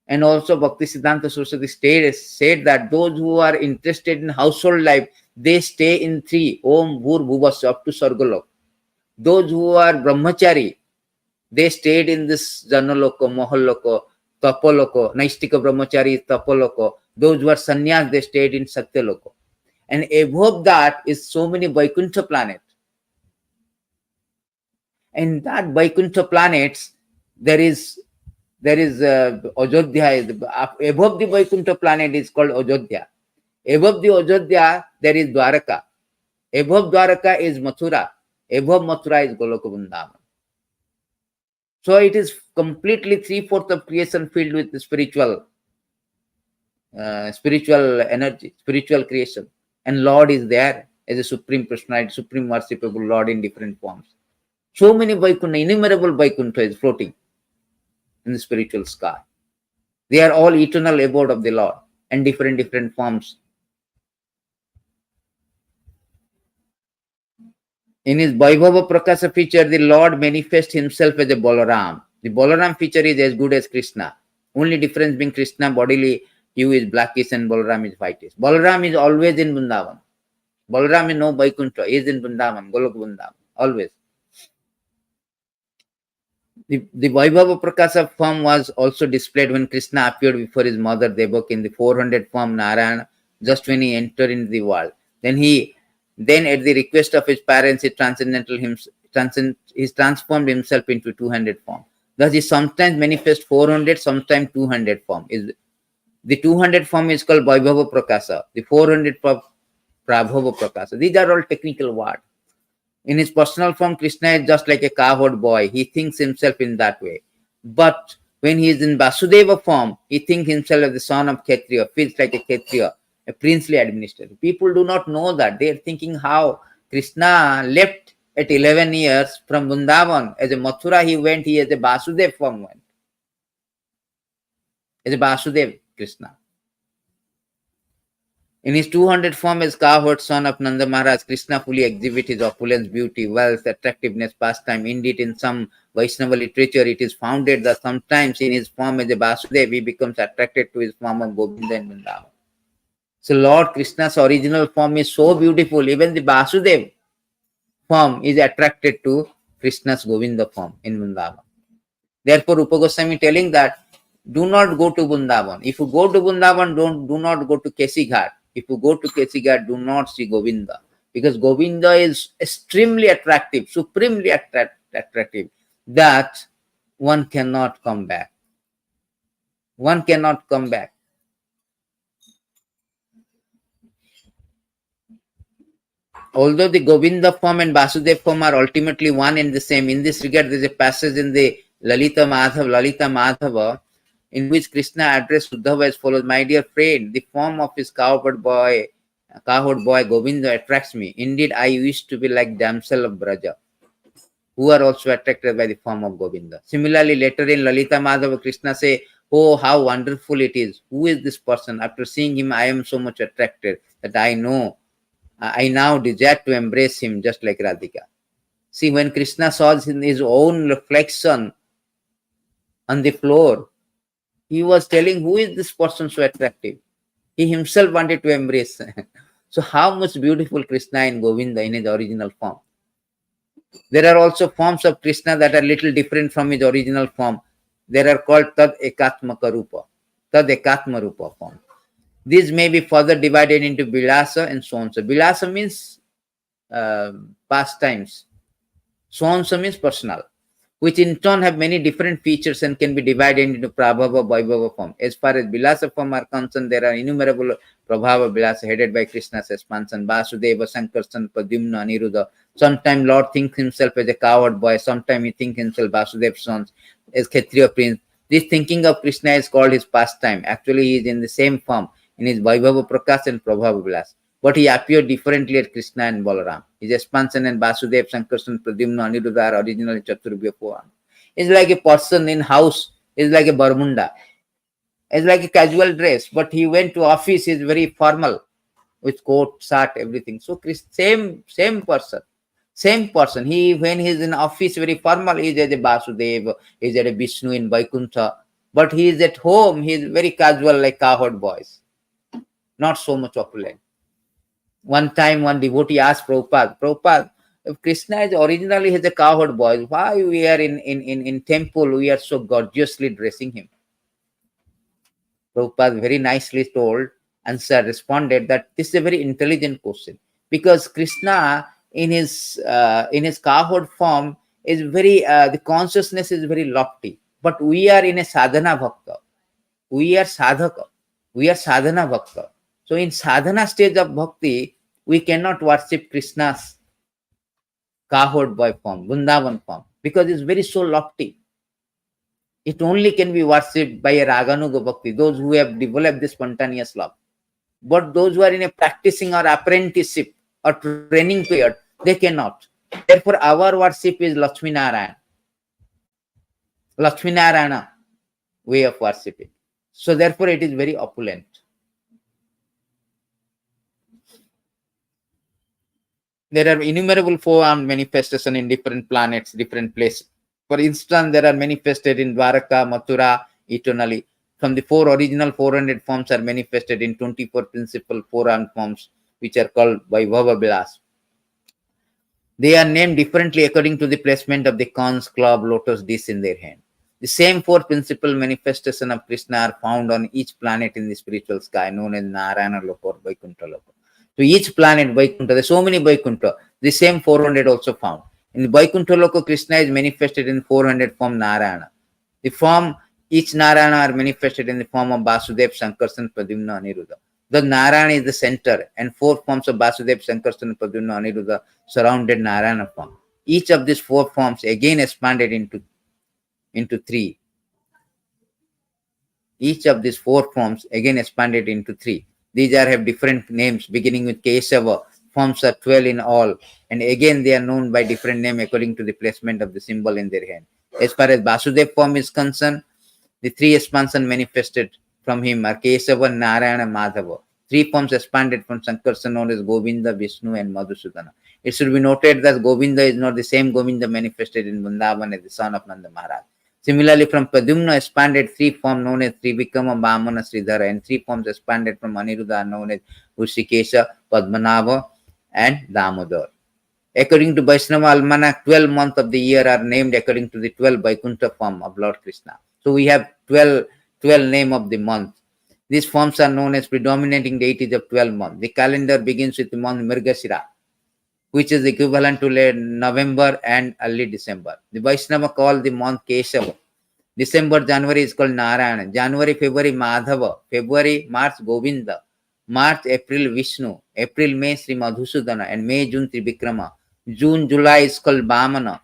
And also Bhaktisiddhanta Saraswati said that those who are interested in household life, they stay in 3, Om Bhur Bhuvasya, up to Sargalok. Those who are brahmachari, they stayed in this Janaloko, Mahaloko, Tapoloko. Naistika brahmachari is Tapoloko. Those who are sannyas, they stayed in Satyaloko. And above that is so many Vaikuntha planets. And that Vaikuntha planets, there is Ajodhya. Above the Vaikuntha planet is called Ajodhya. Above the Ajodhya, there is Dwaraka. Above Dwaraka is Mathura. Above Mathura is Goloka Vrindavan. So it is completely 3/4 of creation filled with spiritual energy, spiritual creation. And Lord is there as a Supreme Personality, Supreme Worshipable Lord in different forms. So many Vaikuntha, innumerable Vaikuntha is floating in the spiritual sky. They are all eternal abode of the Lord and different forms. In his Vaibhava Prakasha feature, the Lord manifests himself as a Balaram. The Balaram feature is as good as Krishna. Only difference being Krishna bodily hue is blackish and Balaram is whitish. Balaram is always in Vrindavan. Balaram is no Vaikuntha. He is in Vrindavan, Golok Vrindavan, always. The Vaibhava Prakasha form was also displayed when Krishna appeared before his mother Devaki in the 400 form Narayana, just when he entered into the world. Then at the request of his parents, he transcendental transformed himself into 200 form. Thus he sometimes manifests 400, sometimes 200 form. The 200 form is called Vaibhava Prakasha. The 400 form Prabhava Prakasha. These are all technical words. In his personal form, Krishna is just like a cowherd boy. He thinks himself in that way. But when he is in Vasudeva form, he thinks himself as the son of Kshatriya, feels like a Kshatriya, a princely administrator. People do not know that. They are thinking how Krishna left at 11 years from Vrindavan. As a Mathura, he went, he as a Vasudeva form went. As a Vasudeva Krishna. In his 200 form as cowherd son of Nanda Maharaj, Krishna fully exhibits his opulence, beauty, wealth, attractiveness, pastime. Indeed, in some Vaishnava literature, it is founded that sometimes in his form as a Vasudeva, he becomes attracted to his form of Govinda and Vrindavan. So Lord Krishna's original form is so beautiful, even the Vasudeva form is attracted to Krishna's Govinda form in Vrindavan. Therefore, Rupa Goswami telling that do not go to Vrindavan. If you go to Vrindavan, do not go to Keshi Ghat. If you go to Keshi Ghat, do not see Govinda. Because Govinda is extremely attractive, supremely attractive, that one cannot come back. One cannot come back. Although the Govinda form and Vasudeva form are ultimately one and the same, in this regard, there is a passage in the Lalita Madhava, in which Krishna addressed Uddhava as follows: my dear friend, the form of his cowherd boy Govinda attracts me. Indeed, I wish to be like damsel of Braja, who are also attracted by the form of Govinda. Similarly, later in Lalita Madhava, Krishna say, "Oh, how wonderful it is! Who is this person? After seeing him, I am so much attracted that I know, I now desire to embrace him just like Radhika." See, when Krishna saw his own reflection on the floor, he was telling, "Who is this person so attractive?" He himself wanted to embrace. So, how much beautiful Krishna in Govinda in his original form. There are also forms of Krishna that are little different from his original form. They are called Tad Ekatmaka Rupa, Tad Ekatma Rupa form. These may be further divided into Vilasa and Sonsa. Vilasa means pastimes. Sonsa means personal, which in turn have many different features and can be divided into Prabhava, Vaibhava form. As far as Vilasa form are concerned, there are innumerable Prabhava Vilasa headed by Krishna's expansion, Vasudeva, Sankarsana, Pradyumna, Aniruddha. Sometimes Lord thinks himself as a coward boy, sometimes he thinks himself Vasudev's son, as Kshatriya prince. This thinking of Krishna is called his pastime. Actually, he is in the same form in his Vaibhava Prakash and Prabhava Vilasa. But he appeared differently at Krishna and Balaram. His expansion and Vasudev, Sankarsana, Pradyumna, Aniruddha are originally Chaturbhya form. It's like a person in house, is like a Barmunda. It's like a casual dress, but he went to office, is very formal, with coat, shirt, everything. So same person. Same person. He when he's in office very formal, he is as a Vasudev, he is as a Vishnu in Vaikuntha. But he is at home, he is very casual like cowherd boys. Not so much opulent. One time, one devotee asked Prabhupada, if Krishna is originally has a cowherd boy, why we are in temple, we are so gorgeously dressing him? Prabhupada very nicely responded that this is a very intelligent question. Because Krishna in his cowherd form is very, the consciousness is very lofty. But we are in a sadhana bhakta. We are sadhaka. We are sadhana bhakta. So in sadhana stage of bhakti, we cannot worship Krishna's cowherd boy form, Vrindavan form, because it's very so lofty. It only can be worshipped by a Raganuga bhakti, those who have developed this spontaneous love. But those who are in a practicing or apprenticeship or training period, they cannot. Therefore, our worship is Lakshmi Narayana. Lakshmi Narayana way of worshipping. So therefore, it is very opulent. There are innumerable form manifestation in different planets, different places. For instance, there are manifested in Dwaraka, Mathura, eternally. From the four original 400 forms are manifested in 24 principal four-armed forms, which are called Vaibhava Vilas. They are named differently according to the placement of the conch, club, lotus, dish in their hand. The same four principal manifestations of Krishna are found on each planet in the spiritual sky, known as Narayana Loka or Vaikuntha Loka. So each planet, Vaikuntha, there are so many Vaikuntha, the same 400 also found. In the Vaikuntha Loka, Krishna is manifested in 400 form Narayana. The form, each Narayana are manifested in the form of Vasudev, Sankarsana, Pradyumna, Aniruddha. The Narayana is the center, and four forms of Vasudev, Sankarsana, Pradyumna, Aniruddha surrounded Narayana form. Each of these four forms again expanded into three. Each of these four forms again expanded into three. These have different names, beginning with Kesava. Forms are 12 in all, and again they are known by different name according to the placement of the symbol in their hand. As far as Vasudev form is concerned, the three expansions manifested from him are Kesava, Narayana, Madhava. Three forms expanded from Sankarsana known as Govinda, Vishnu, and Madhusudana. It should be noted that Govinda is not the same Govinda manifested in Vrindavan as the son of Nanda Maharaj. Similarly, from Pradyumna expanded three forms known as Trivikama, Vamana, Sridhara, and three forms expanded from Aniruddha known as Rishikesha, Padmanabha, and Damodar. According to Vaishnava Almanac, 12 months of the year are named according to the 12 Vaikuntha form of Lord Krishna. So we have 12 name of the month. These forms are known as predominating deities of 12 months. The calendar begins with the month Mrgashira, which is equivalent to late November and early December. The Vaishnava call the month Keshava. December, January is called Narayana. January, February, Madhava. February, March, Govinda. March, April, Vishnu. April, May, Sri Madhusudana. And May, June, Trivikrama. June, July is called Vamana.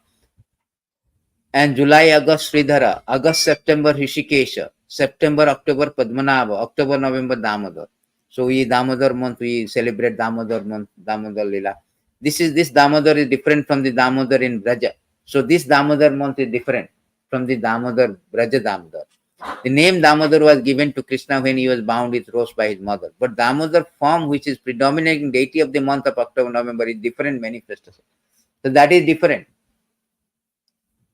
And July, August, Sridhara. August, September, Rishikesha. September, October, Padmanabha. October, November, Damodar. So we Damodar month, we celebrate Damodar month, Damodar Lila. This Damodar is different from the Damodar in Braja. So this Damodar month is different from the Damodar, Braja Damodar. The name Damodar was given to Krishna when he was bound with ropes by his mother. But Damodar form, which is predominating deity of the month of October, November, is different manifestation. So that is different.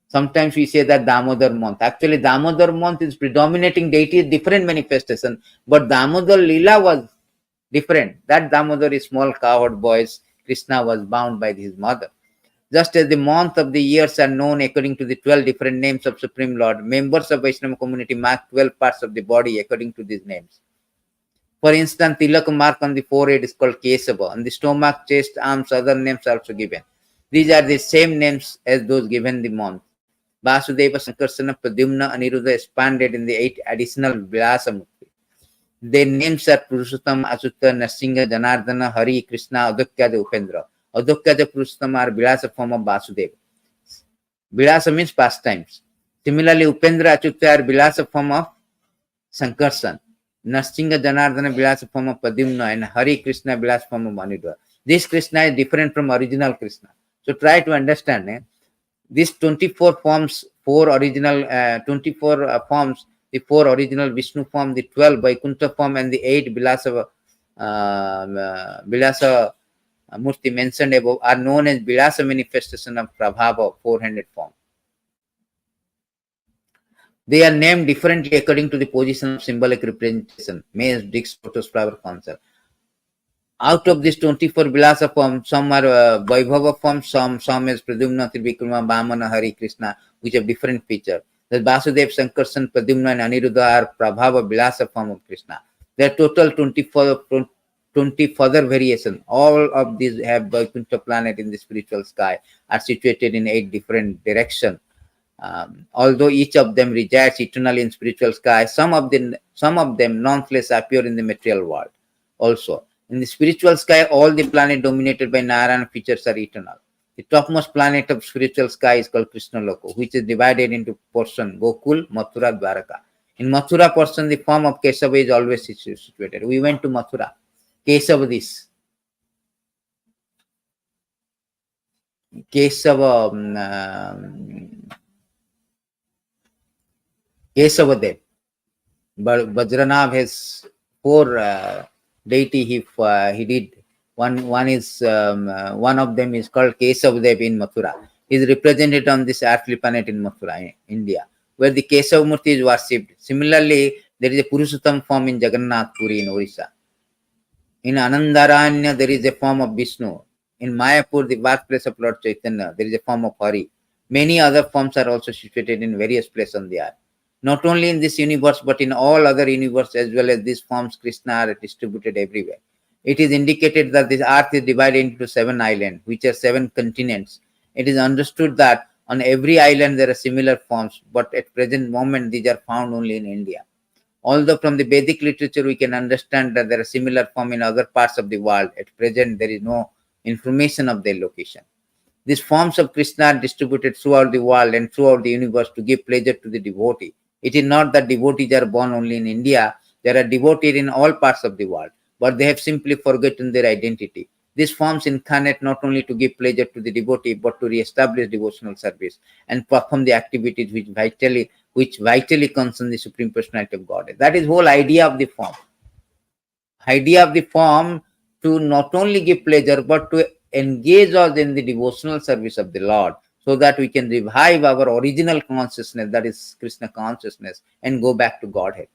Sometimes we say that Damodar month. Actually, Damodar month is predominating deity is different manifestation. But Damodar Lila was different. That Damodar is small cowherd boys. Krishna was bound by his mother. Just as the month of the years are known according to the 12 different names of Supreme Lord, members of Vaishnava community mark 12 parts of the body according to these names. For instance, Tilak mark on the forehead is called Kesava. On the stomach, chest, arms, other names are also given. These are the same names as those given the month. Vasudeva, Sankarsana, Pradyumna, Aniruddha expanded in the 8 additional Vyasamukti. Their names are Purushottam, Asutta, Narsingha, Janardana, Hari, Krishna, Adokyaja, Upendra. Adokyaja, Purushottam are Vilasa form of Vasudeva. Vilasa means pastimes. Similarly, Upendra, Achyuta are Vilasa form of Sankarsan. Narsingha, Janardana, Vilasa form of Pradyumna, and Hari, Krishna, Vilasa form of Aniruddha. This Krishna is different from original Krishna. So try to understand. These 24 forms, 24 forms, the 4 original Vishnu form, the 12 Vaikuntha form, and the 8 Vilasa Murti mentioned above are known as Vilasa manifestation of Prabhava, 400 form. They are named differently according to the position of symbolic representation, maize, dicks, lotus flower, concept. Out of these 24 Vilasa forms, some are Vaibhava forms, some as Pradyumna, Trivikrama, Vamana, Hari, Krishna, which have different features. The Vasudev, Sankarsan, Pradyumna, and Aniruddha are Prabhava Vilasa form of Krishna. There are total 20 further variations. All of these have Vaikuntha planet in the spiritual sky, are situated in 8 different directions. Although each of them resides eternally in spiritual sky, some of them nonetheless appear in the material world also. In the spiritual sky, all the planets dominated by Narayana features are eternal. The topmost planet of spiritual sky is called Krishna Loko, which is divided into portion Gokul, Mathura, Dwaraka. In Mathura portion, the form of Kesava is always situated. We went to Mathura. Kesava this. Kesavadev. Vajranav has 4 deity he did. One is one of them is called Kesavadev in Mathura. He is represented on this earthly planet in Mathura, India, where the Kesavamurti is worshipped. Similarly, there is a Purushottam form in Jagannath Puri in Orissa. In Anandaranya, there is a form of Vishnu. In Mayapur, the birthplace of Lord Chaitanya, there is a form of Hari. Many other forms are also situated in various places on the earth. Not only in this universe, but in all other universes as well as these forms, Krishna are distributed everywhere. It is indicated that this earth is divided into 7 islands, which are 7 continents. It is understood that on every island there are similar forms, but at present moment these are found only in India. Although from the Vedic literature we can understand that there are similar forms in other parts of the world, at present there is no information of their location. These forms of Krishna are distributed throughout the world and throughout the universe to give pleasure to the devotee. It is not that devotees are born only in India. There are devotees in all parts of the world, but they have simply forgotten their identity. These forms incarnate not only to give pleasure to the devotee, but to re-establish devotional service and perform the activities which vitally concern the Supreme Personality of Godhead. That is the whole idea of the form. Idea of the form to not only give pleasure, but to engage us in the devotional service of the Lord, so that we can revive our original consciousness, that is Krishna consciousness, and go back to Godhead.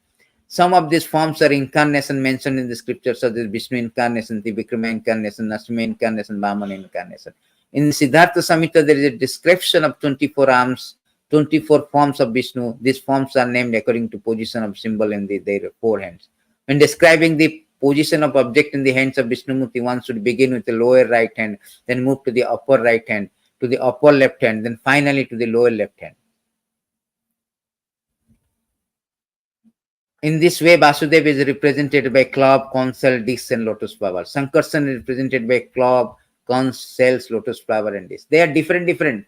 Some of these forms are incarnation mentioned in the scriptures, such as Vishnu incarnation, Trivikrama incarnation, Narasimha incarnation, Vamana incarnation. In Siddhartha Samhita, there is a description of 24 arms, 24 forms of Vishnu. These forms are named according to position of symbol in their 4 hands. When describing the position of object in the hands of Vishnumurti, one should begin with the lower right hand, then move to the upper right hand, to the upper left hand, then finally to the lower left hand. In this way, Vasudeva is represented by club, conch shell, disc, and lotus flower. Sankarsan is represented by club, conch shells, lotus flower, and disc. They are different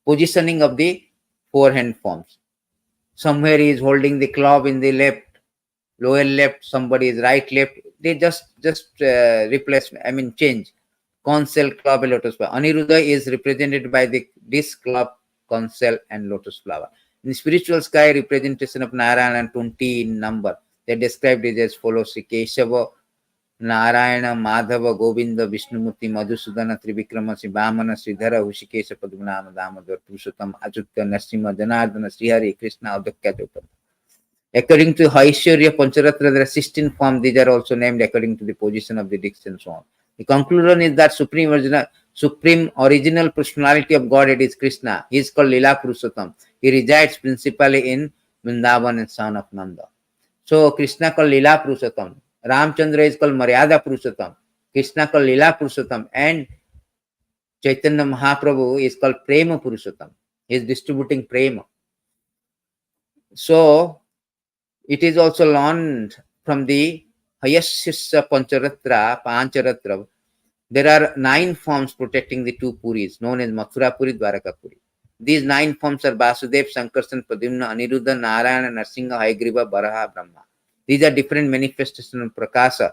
positioning of the 4 hand forms. Somewhere he is holding the club in the left, lower left, somebody is right left. They just replace, change. conch shell, club, and lotus flower. Aniruddha is represented by the disc, club, conch shell, and lotus flower. In the spiritual sky, representation of Narayana and 20 in number. They described it as follows: Sri Keshava, Narayana, Madhava, Govinda, Vishnumurti, Madhusudana, Trivikrama, Sri Vamana, Sridhara, Hushikesha, Padmanabha, Damodar, Purushottam, Achyuta, Narasimha, Janardana, Srihari, Krishna, Adakya, Jyotam. According to Haishwarya Pancharatra, there are 16 forms. These are also named according to the position of the discs and so on. The conclusion is that supreme original personality of Godhead is Krishna. He is called Lila Purushottam. He resides principally in Vrindavan and son of Nanda. So Krishna called Lila Purushottam. Ramchandra is called Maryada Purushottam. Krishna called Lila Purushottam. And Chaitanya Mahaprabhu is called Prema Purushottam. He is distributing Prema. So it is also learned from the Hayashya Pancharatra. There are 9 forms protecting the 2 Puris, known as Mathura Puri, Dwaraka Puri. These 9 forms are Vasudev, Sankarsan, Pradyumna, Aniruddha, Narayana, Narsinga, Hayagriva, Baraha, Brahma. These are different manifestations of Prakasa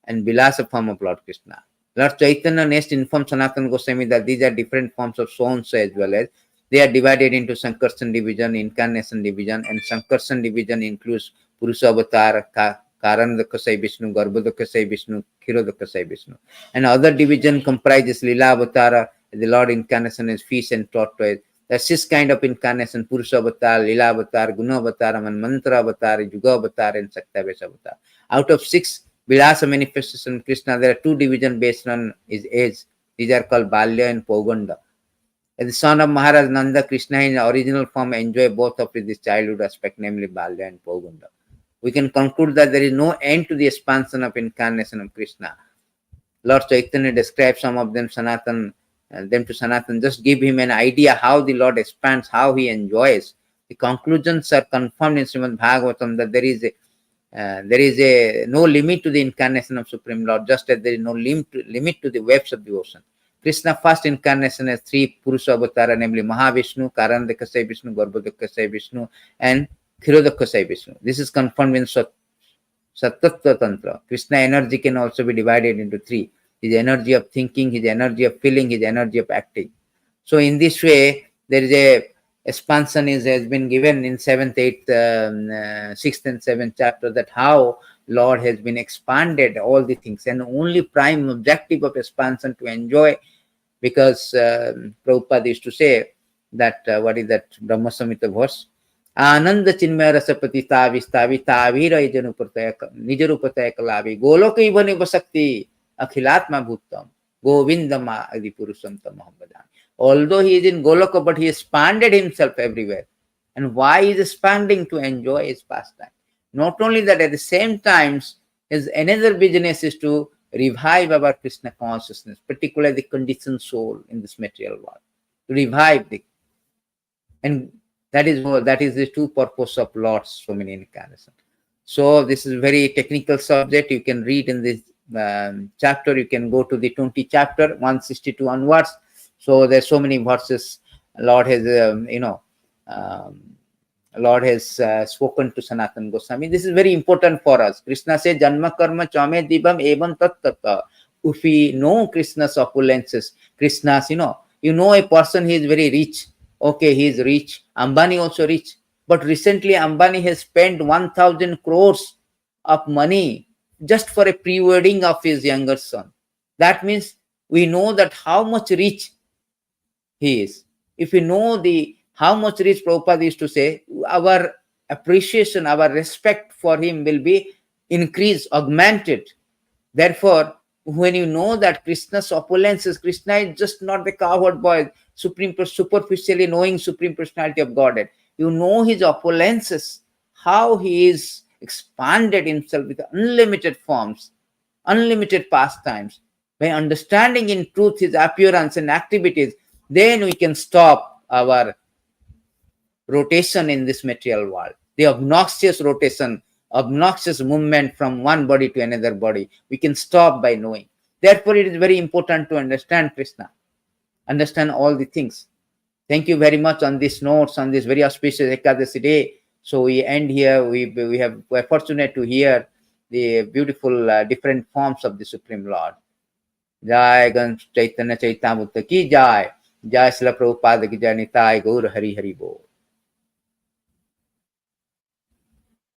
and Vilasa form of Lord Krishna. Lord Chaitanya next informed Sanatana Goswami that these are different forms of so-and-so as well as they are divided into Sankarsan division, Incarnation division, and Sankarsan division includes Purusha Avatar, Karanadakasai Vishnu, Garbhodakasai Vishnu, Khirodakasai Vishnu. And other division comprises Lila Avatara, the Lord Incarnation is fish and tortoise. There's 6 kind of incarnation: Purusha Avatar, Lila Avatar, Guna Avatar, Mantra Avatar, Yuga Avatar, and Saktavesh Avatar. Out of 6 Vilasa manifestation of Krishna, there are 2 divisions based on his age. These are called Balya and Poganda. As the son of Maharaj Nanda, Krishna in original form enjoy both of his childhood aspect, namely Balya and Poganda. We can conclude that there is no end to the expansion of incarnation of Krishna. Lord Chaitanya describes some of them, them to Sanatan. Just give him an idea how the Lord expands, how he enjoys. The conclusions are confirmed in Srimad Bhagavatam that there is no limit to the incarnation of Supreme Lord, just as there is no limit to the waves of the ocean. Krishna first incarnation has 3 Purusha Avatara, namely Mahavishnu, Karanadakasai Vishnu, Garbhodakasai Vishnu, and Khirodakasai Vishnu. This is confirmed in Sattva Tantra. Krishna energy can also be divided into 3. His energy of thinking, his energy of feeling, his energy of acting. So in this way, there is a expansion has been given in 7th, 8th, 6th and 7th chapter, that how Lord has been expanded all the things, and only prime objective of expansion to enjoy, because Prabhupada used to say that what is that Brahma Samhita verse? Ananda Chinmaya Rasapati Tavi Tavira Nijarupataya Kalavi Goloka Ivani Vasakti Akhilatma Bhuttam Govindama Adi Purusham Tamahambadam. Although he is in Goloka, but he expanded himself everywhere. And why is expanding? To enjoy his pastime. Not only that, at the same time, his another business is to revive our Krishna consciousness, particularly the conditioned soul in this material world. To revive the, and that is the true purpose of Lord's so many incarnations. So this is a very technical subject. You can read in this chapter. You can go to the 20 chapter 162 onwards. So there's so many verses. Lord has Lord has spoken to Sanatana Goswami. This is very important for us. Krishna says, Janma karma chame dibam evam tat tata. If we know Krishna's opulences, Krishna's, you know a person, he is very rich. Okay, he is rich. Ambani also rich. But recently Ambani has spent 1,000 crores of money just for a pre-wedding of his younger son. That means we know that how much rich he is. If we know how much rich, Prabhupada used to say, our appreciation, our respect for him will be increased, augmented. Therefore, when you know that Krishna's opulences, Krishna is just not the cowherd boy, superficially knowing Supreme Personality of Godhead. You know his opulences, how he is expanded himself with unlimited forms, unlimited pastimes. By understanding in truth his appearance and activities, then we can stop our rotation in this material world. The obnoxious rotation, obnoxious movement from one body to another body, we can stop by knowing. Therefore, it is very important to understand Krishna, understand all the things. Thank you very much on these notes, on this very auspicious Ekadasi day. So we end here. We're fortunate to hear the beautiful different forms of the Supreme Lord. जय गण चैतन्य चैतामृत की जय। जय श्रील प्रभुपाद की जय। निताय गौर हरि हरि बोल।